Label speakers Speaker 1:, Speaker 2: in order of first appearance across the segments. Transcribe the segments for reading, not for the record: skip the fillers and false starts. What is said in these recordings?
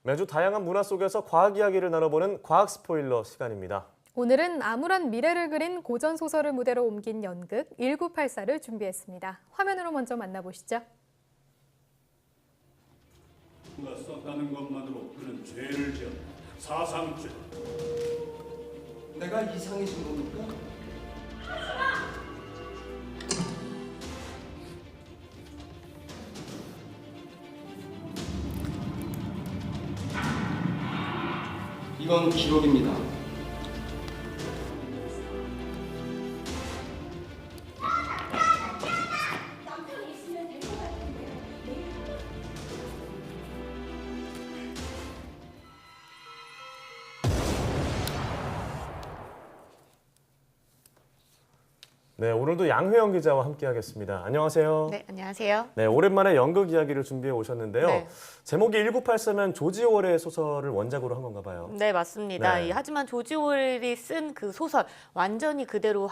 Speaker 1: 매주 다양한 문화 속에서 과학 이야기를 나눠보는 과학 스포일러 시간입니다.
Speaker 2: 오늘은 암울한 미래를 그린 고전 소설을 무대로 옮긴 연극 1984를 준비했습니다. 화면으로 먼저 만나보시죠.
Speaker 3: 그가 썼다는 것만으로 그는 죄를 지었다. 사상죄.
Speaker 4: 내가 이상해진 겁니까? 이건 기록입니다.
Speaker 5: 남편이 있으면 될 것 같은데.
Speaker 1: 네, 오늘도 양회영 기자와 함께하겠습니다. 안녕하세요.
Speaker 6: 네, 안녕하세요.
Speaker 1: 네, 오랜만에 연극 이야기를 준비해 오셨는데요.
Speaker 6: 네.
Speaker 1: 제목이 1984면 조지 오웰의 소설을 원작으로 한 건가 봐요.
Speaker 6: 네, 맞습니다.
Speaker 1: 네.
Speaker 6: 하지만 조지 오웰이 쓴 그 소설 완전히 그대로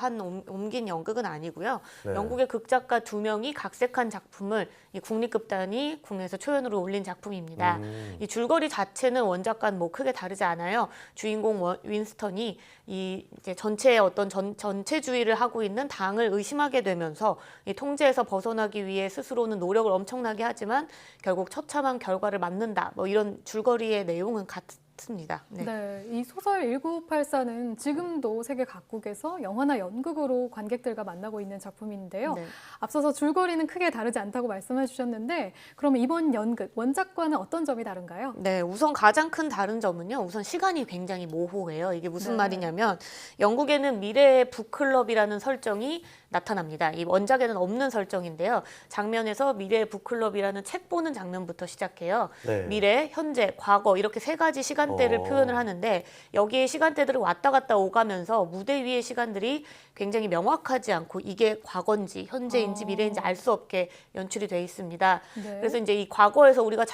Speaker 6: 옮긴 연극은 아니고요.
Speaker 1: 네.
Speaker 6: 영국의 극작가 2명이 각색한 작품을 이 국립극단이 국내에서 초연으로 올린 작품입니다. 이 줄거리 자체는 원작과는 뭐 크게 다르지 않아요. 주인공 윈스턴이 이제 전체의 어떤 전체주의를 하고 있는 당을 의심하게 되면서 이 통제에서 벗어나기 위해 스스로는 노력을 엄청나게 하지만 결국 처참한 결과를 맞는다. 뭐 이런 줄거리의 내용은 같습니다. 네.
Speaker 2: 네, 이 소설 1984는 지금도 세계 각국에서 영화나 연극으로 관객들과 만나고 있는 작품인데요.
Speaker 6: 네.
Speaker 2: 앞서서 줄거리는 크게 다르지 않다고 말씀해 주셨는데 그러면 이번 연극, 원작과는 어떤 점이 다른가요?
Speaker 6: 네, 우선 가장 큰 다른 점은요. 우선 시간이 굉장히 모호해요. 이게 무슨
Speaker 2: 네.
Speaker 6: 말이냐면 영국에는 미래의 북클럽이라는 설정이 나타납니다. 이 원작에는 없는 설정인데요. 장면에서 미래의 북클럽이라는 책 보는 장면부터 시작해요.
Speaker 1: 네.
Speaker 6: 미래, 현재, 과거 이렇게 세 가지 시간대를 표현을 하는데 여기에 시간대들을 왔다 갔다 오가면서 무대 위의 시간들이 굉장히 명확하지 않고 이게 과거인지 현재인지 미래인지 알 수 없게 연출이 돼 있습니다.
Speaker 2: 네.
Speaker 6: 그래서 이제 이 과거에서 우리가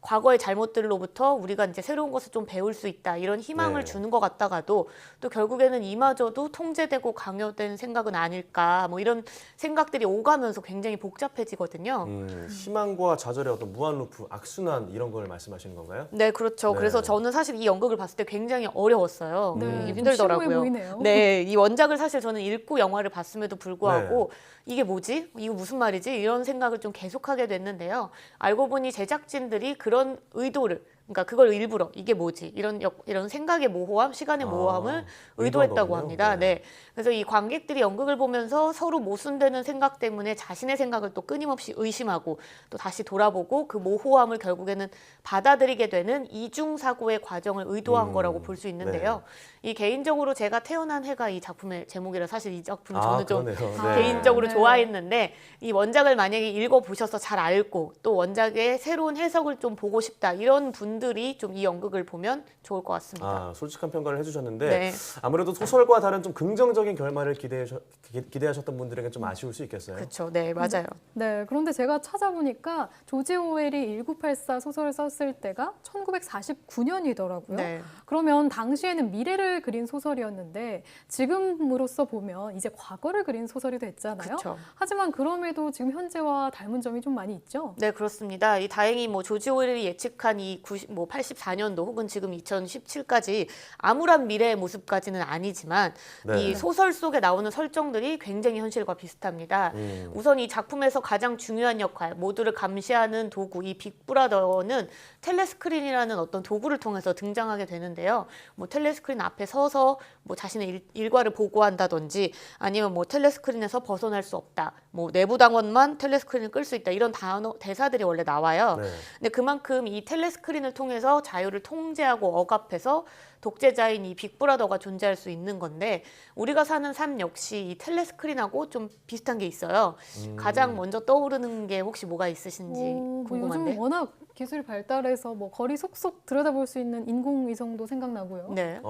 Speaker 6: 과거의 잘못들로부터 우리가 이제 새로운 것을 좀 배울 수 있다 이런 희망을
Speaker 1: 네.
Speaker 6: 주는 것 같다가도 또 결국에는 이마저도 통제되고 강요된 생각은 아닐까 뭐 이런 생각들이 오가면서 굉장히 복잡해지거든요.
Speaker 1: 희망과 좌절의 어떤 무한 루프, 악순환 이런 걸 말씀하시는 건가요?
Speaker 6: 네, 그렇죠.
Speaker 1: 네.
Speaker 6: 그래서 저는 사실 이 연극을 봤을 때 굉장히 어려웠어요.
Speaker 2: 네, 좀
Speaker 6: 힘들더라고요.
Speaker 2: 심오해 보이네요.
Speaker 6: 네, 이 원작을 사실 저는 읽고 영화를 봤음에도 불구하고 이게 뭐지? 이거 무슨 말이지? 이런 생각을 좀 계속하게 됐는데요. 알고 보니 제작진들이 그런 의도를 그러니까 그걸 일부러 이게 뭐지? 이런 생각의 모호함, 시간의 모호함을 의도했다고
Speaker 1: 거군요.
Speaker 6: 합니다.
Speaker 1: 네.
Speaker 6: 네. 그래서 이 관객들이 연극을 보면서 서로 모순되는 생각 때문에 자신의 생각을 또 끊임없이 의심하고 또 다시 돌아보고 그 모호함을 결국에는 받아들이게 되는 이중 사고의 과정을 의도한 거라고 볼 수 있는데요. 이 개인적으로 제가 태어난 해가 이 작품의 제목이라 사실 이 작품을 저는 좀
Speaker 1: 그러네요.
Speaker 2: 아,
Speaker 6: 개인적으로
Speaker 2: 네.
Speaker 6: 좋아했는데 이 원작을 만약에 읽어보셔서 잘 알고 또 원작의 새로운 해석을 좀 보고 싶다 이런 분들이 좀 이 연극을 보면 좋을 것 같습니다.
Speaker 1: 솔직한 평가를 해주셨는데
Speaker 6: 네.
Speaker 1: 아무래도 소설과 다른 좀 긍정적인 결말을 기대하셨던 분들에게 좀 아쉬울 수 있겠어요.
Speaker 6: 그렇죠. 네, 맞아요.
Speaker 2: 네, 그런데 제가 찾아보니까 조지 오웰이 1984 소설을 썼을 때가 1949년이더라고요.
Speaker 6: 네.
Speaker 2: 그러면 당시에는 미래를 그린 소설이었는데 지금으로서 보면 이제 과거를 그린 소설이 됐잖아요.
Speaker 6: 그렇죠.
Speaker 2: 하지만 그럼에도 지금 현재와 닮은 점이 좀 많이 있죠.
Speaker 6: 네, 그렇습니다. 이 다행히 뭐 조지 오웰이 예측한 이 84년도 혹은 지금 2017까지 암울한 미래의 모습까지는 아니지만
Speaker 1: 네.
Speaker 6: 이 소설 속에 나오는 설정들이 굉장히 현실과 비슷합니다. 우선 이 작품에서 가장 중요한 역할, 모두를 감시하는 도구, 이 빅브라더는 텔레스크린이라는 어떤 도구를 통해서 등장하게 되는데요. 뭐 텔레스크린 앞에 서서 뭐 자신의 일과를 보고한다든지 아니면 뭐 텔레스크린에서 벗어날 수 없다. 뭐 내부 당원만 텔레스크린을 끌 수 있다. 이런 대사들이 원래 나와요.
Speaker 1: 네.
Speaker 6: 근데 그만큼 이 텔레스크린을 통해서 자유를 통제하고 억압해서 독재자인 이 빅브라더가 존재할 수 있는 건데 우리가 사는 삶 역시 이 텔레스크린하고 좀 비슷한 게 있어요. 가장 먼저 떠오르는 게 혹시 뭐가 있으신지
Speaker 2: 뭐
Speaker 6: 궁금한데.
Speaker 2: 요즘 워낙 기술이 발달해서 뭐 거리 속속 들여다볼 수 있는 인공위성도 생각나고요.
Speaker 6: 네.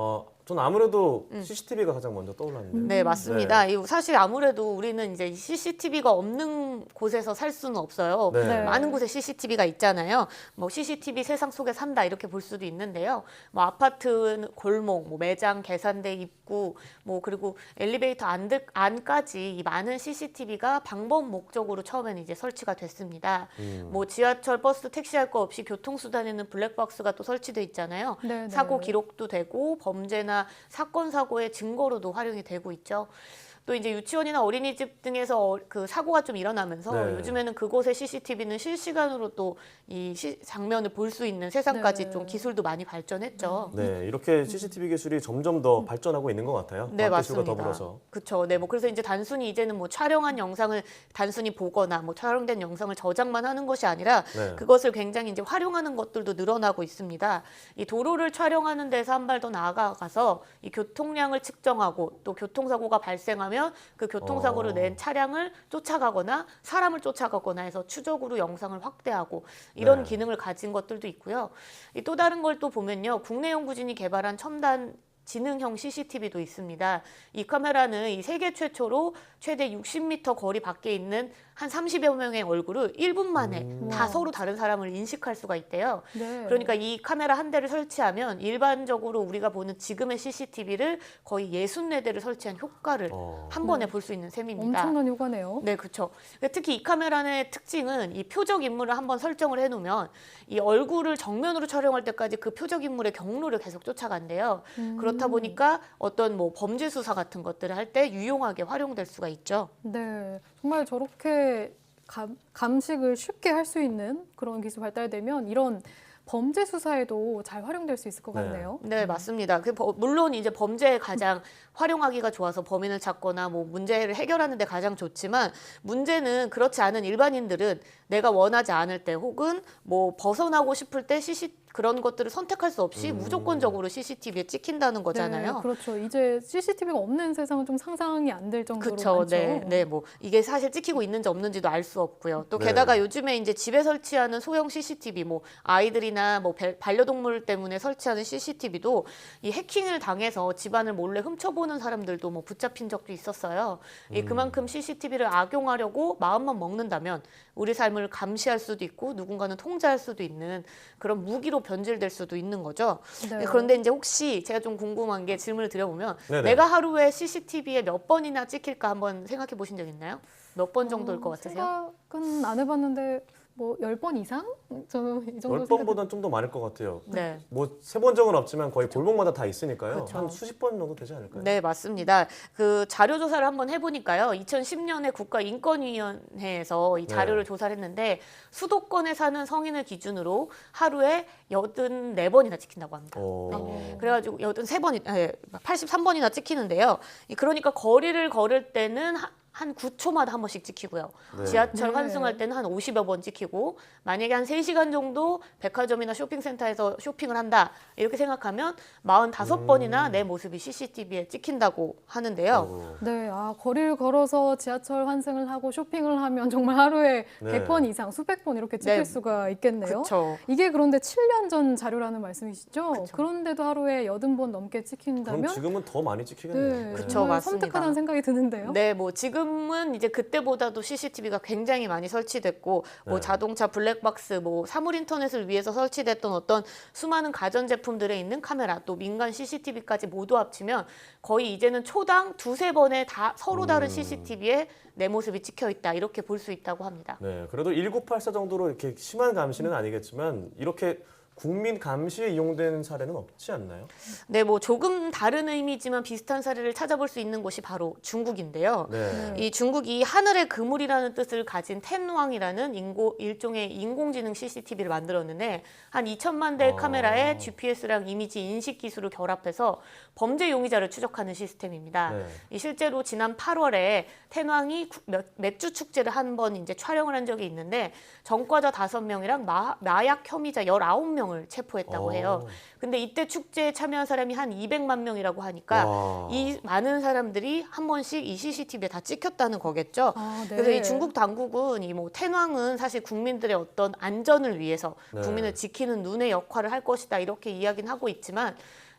Speaker 1: 전 아무래도 CCTV가 가장 먼저 떠올랐는데.
Speaker 6: 네, 맞습니다. 이 사실 아무래도 우리는 이제 CCTV가 없는 곳에서 살 수는 없어요.
Speaker 1: 네.
Speaker 2: 네.
Speaker 6: 많은 곳에 CCTV가 있잖아요. 뭐 CCTV 세상 속에 산다 이렇게 볼 수도 있는데요. 뭐 아파트 골목, 뭐 매장, 계산대 입구, 뭐 그리고 엘리베이터 안까지 이 많은 CCTV가 방법 목적으로 처음에는 이제 설치가 됐습니다. 뭐 지하철, 버스, 택시 할 거 없이 교통수단에는 블랙박스가 또 설치돼 있잖아요.
Speaker 2: 네,
Speaker 6: 사고
Speaker 2: 네.
Speaker 6: 기록도 되고 범죄나 사건 사고의 증거로도 활용이 되고 있죠. 또 이제 유치원이나 어린이집 등에서 그 사고가 좀 일어나면서
Speaker 1: 네.
Speaker 6: 요즘에는 그곳의 CCTV는 실시간으로 또 이 장면을 볼 수 있는 세상까지
Speaker 2: 네.
Speaker 6: 좀 기술도 많이 발전했죠.
Speaker 1: 네, 이렇게 CCTV 기술이 점점 더 발전하고 있는 것 같아요.
Speaker 6: 네,
Speaker 1: 과학 기술과
Speaker 6: 맞습니다.
Speaker 1: 더불어서.
Speaker 6: 그렇죠. 네, 뭐 그래서 이제 단순히 이제는 뭐 촬영한 영상을 단순히 보거나 뭐 촬영된 영상을 저장만 하는 것이 아니라
Speaker 1: 네.
Speaker 6: 그것을 굉장히 이제 활용하는 것들도 늘어나고 있습니다. 이 도로를 촬영하는 데서 한 발 더 나아가서 이 교통량을 측정하고 또 교통사고가 발생하면 그 교통사고를 낸 차량을 쫓아가거나 사람을 쫓아가거나 해서 추적으로 영상을 확대하고 이런
Speaker 1: 네.
Speaker 6: 기능을 가진 것들도 있고요. 또 다른 걸 또 보면요. 국내 연구진이 개발한 첨단 지능형 CCTV도 있습니다. 이 카메라는 이 세계 최초로 최대 60m 거리 밖에 있는 한 30여 명의 얼굴을 1분 만에 다
Speaker 2: 우와.
Speaker 6: 서로 다른 사람을 인식할 수가 있대요.
Speaker 2: 네.
Speaker 6: 그러니까 이 카메라 한 대를 설치하면 일반적으로 우리가 보는 지금의 CCTV를 거의 64대를 설치한 효과를 한 번에 볼 수 있는 셈입니다.
Speaker 2: 엄청난 효과네요.
Speaker 6: 네, 그렇죠. 특히 이 카메라의 특징은 이 표적 인물을 한번 설정을 해놓으면 이 얼굴을 정면으로 촬영할 때까지 그 표적 인물의 경로를 계속 쫓아간대요. 그렇다 보니까 어떤 뭐 범죄 수사 같은 것들을 할 때 유용하게 활용될 수가 있죠.
Speaker 2: 네, 정말 저렇게 감식을 쉽게 할 수 있는 그런 기술 발달되면 이런 범죄 수사에도 잘 활용될 수 있을 것
Speaker 1: 네.
Speaker 2: 같네요.
Speaker 6: 네, 맞습니다. 물론 이제 범죄에 가장 활용하기가 좋아서 범인을 찾거나 뭐 문제를 해결하는 데 가장 좋지만 문제는 그렇지 않은 일반인들은 내가 원하지 않을 때 혹은 뭐 벗어나고 싶을 때 그런 것들을 선택할 수 없이 무조건적으로 CCTV에 찍힌다는 거잖아요.
Speaker 2: 네, 그렇죠. 이제 CCTV가 없는 세상은 좀 상상이 안 될 정도로
Speaker 6: 그렇죠.
Speaker 2: 많죠.
Speaker 6: 네, 네, 뭐 이게 사실 찍히고 있는지 없는지도 알 수 없고요. 또
Speaker 1: 네.
Speaker 6: 게다가 요즘에 이제 집에 설치하는 소형 CCTV, 뭐 아이들이나 뭐 반려동물 때문에 설치하는 CCTV도 이 해킹을 당해서 집안을 몰래 훔쳐보는 사람들도 뭐 붙잡힌 적도 있었어요. 그만큼 CCTV를 악용하려고 마음만 먹는다면 우리 삶을 감시할 수도 있고 누군가는 통제할 수도 있는 그런 무기로 변질될 수도 있는 거죠.
Speaker 2: 네.
Speaker 6: 그런데 이제 혹시 제가 좀 궁금한 게 질문을 드려보면
Speaker 1: 네네.
Speaker 6: 내가 하루에 CCTV에 몇 번이나 찍힐까 한번 생각해 보신 적 있나요? 몇 번 정도일 것 같으세요?
Speaker 2: 생각은 안 해봤는데 뭐 10번 이상? 저는 이 정도
Speaker 1: 10번보다는 좀 더 많을 것 같아요.
Speaker 6: 네.
Speaker 1: 뭐 세본 적은 없지만 거의 볼목마다 다 있으니까요.
Speaker 6: 그렇죠.
Speaker 1: 한 수십 번 정도 되지 않을까요?
Speaker 6: 네, 맞습니다. 그 자료 조사를 한번 해보니까요. 2010년에 국가인권위원회에서 이 자료를
Speaker 1: 네.
Speaker 6: 조사를 했는데 수도권에 사는 성인을 기준으로 하루에 84번이나 찍힌다고 합니다.
Speaker 1: 네.
Speaker 6: 그래가지고 83번이나 찍히는데요. 그러니까 거리를 걸을 때는 한 9초마다 한 번씩 찍히고요.
Speaker 1: 네.
Speaker 6: 지하철
Speaker 2: 네.
Speaker 6: 환승할 때는 한 50여 번 찍히고 만약에 한 3시간 정도 백화점이나 쇼핑센터에서 쇼핑을 한다 이렇게 생각하면 45번이나 내 모습이 CCTV에 찍힌다고 하는데요.
Speaker 2: 네, 거리를 걸어서 지하철 환승을 하고 쇼핑을 하면 정말 하루에
Speaker 1: 네.
Speaker 2: 100번 이상, 수백 번 이렇게 찍힐
Speaker 6: 네.
Speaker 2: 수가 있겠네요.
Speaker 6: 그렇죠.
Speaker 2: 이게 그런데 7년 전 자료라는 말씀이시죠?
Speaker 6: 그쵸.
Speaker 2: 그런데도 하루에 80번 넘게
Speaker 1: 그럼
Speaker 2: 찍힌다면
Speaker 1: 지금은 더 많이 찍히겠네요.
Speaker 2: 네,
Speaker 6: 그쵸,
Speaker 2: 정말
Speaker 6: 맞습니다.
Speaker 2: 섬뜩하다는 생각이 드는데요.
Speaker 6: 네, 뭐 지금은 이제 그때보다도 CCTV가 굉장히 많이 설치됐고 뭐
Speaker 1: 네.
Speaker 6: 자동차 블랙박스, 뭐 사물 인터넷을 위해서 설치됐던 어떤 수많은 가전 제품들에 있는 카메라, 또 민간 CCTV까지 모두 합치면 거의 이제는 초당 2-3번에 다 서로 다른 CCTV에 내 모습이 찍혀 있다 이렇게 볼 수 있다고 합니다.
Speaker 1: 네, 그래도 1984 정도로 이렇게 심한 감시는 아니겠지만 이렇게 국민 감시에 이용된 사례는 없지 않나요?
Speaker 6: 네, 뭐 조금 다른 의미지만 비슷한 사례를 찾아볼 수 있는 곳이 바로 중국인데요.
Speaker 1: 네.
Speaker 6: 이 중국이 하늘의 그물이라는 뜻을 가진 텐왕이라는 일종의 인공지능 CCTV를 만들었는데 한 2천만 대의 카메라에 GPS랑 이미지 인식 기술을 결합해서 범죄 용의자를 추적하는 시스템입니다.
Speaker 1: 네.
Speaker 6: 이 실제로 지난 8월에 텐왕이 맥주 축제를 한 번 이제 촬영을 한 적이 있는데 전과자 5명이랑 마약 혐의자 19명을 체포했다고 해요. 근데 이때 축제에 참여한 사람이 한 200만 명이라고 하니까
Speaker 1: 와.
Speaker 6: 이 많은 사람들이 한 번씩 이 CCTV에 다 찍혔다는 거겠죠.
Speaker 2: 네.
Speaker 6: 그래서 이 중국 당국은 이 뭐 텐왕은 사실 국민들의 어떤 안전을 위해서
Speaker 1: 네.
Speaker 6: 국민을 지키는 눈의 역할을 할 것이다 이렇게 이야기는 하고 있지만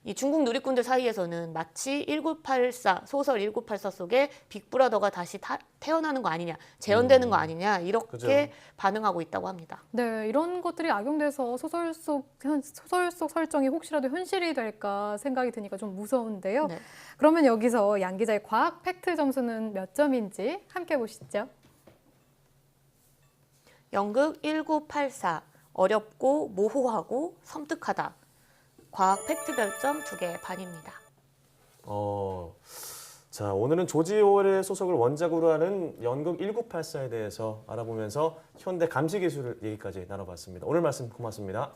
Speaker 6: 이 중국 누리꾼들 사이에서는 마치 1984 소설 1984 속에 빅브라더가 다시 태어나는 거 아니냐, 재현되는 거 아니냐 이렇게
Speaker 1: 그죠.
Speaker 6: 반응하고 있다고 합니다.
Speaker 2: 네, 이런 것들이 악용돼서 소설 속 설정이 혹시라도 현실이 될까 생각이 드니까 좀 무서운데요.
Speaker 6: 네.
Speaker 2: 그러면 여기서 양 기자의 과학 팩트 점수는 몇 점인지 함께 보시죠.
Speaker 6: 연극 1984 어렵고 모호하고 섬뜩하다. 과학 팩트 별점 2개 반입니다.
Speaker 1: 자, 오늘은 조지 오웰의 소설을 원작으로 하는 연극 1984에 대해서 알아보면서 현대 감시 기술 얘기까지 나눠봤습니다. 오늘 말씀 고맙습니다.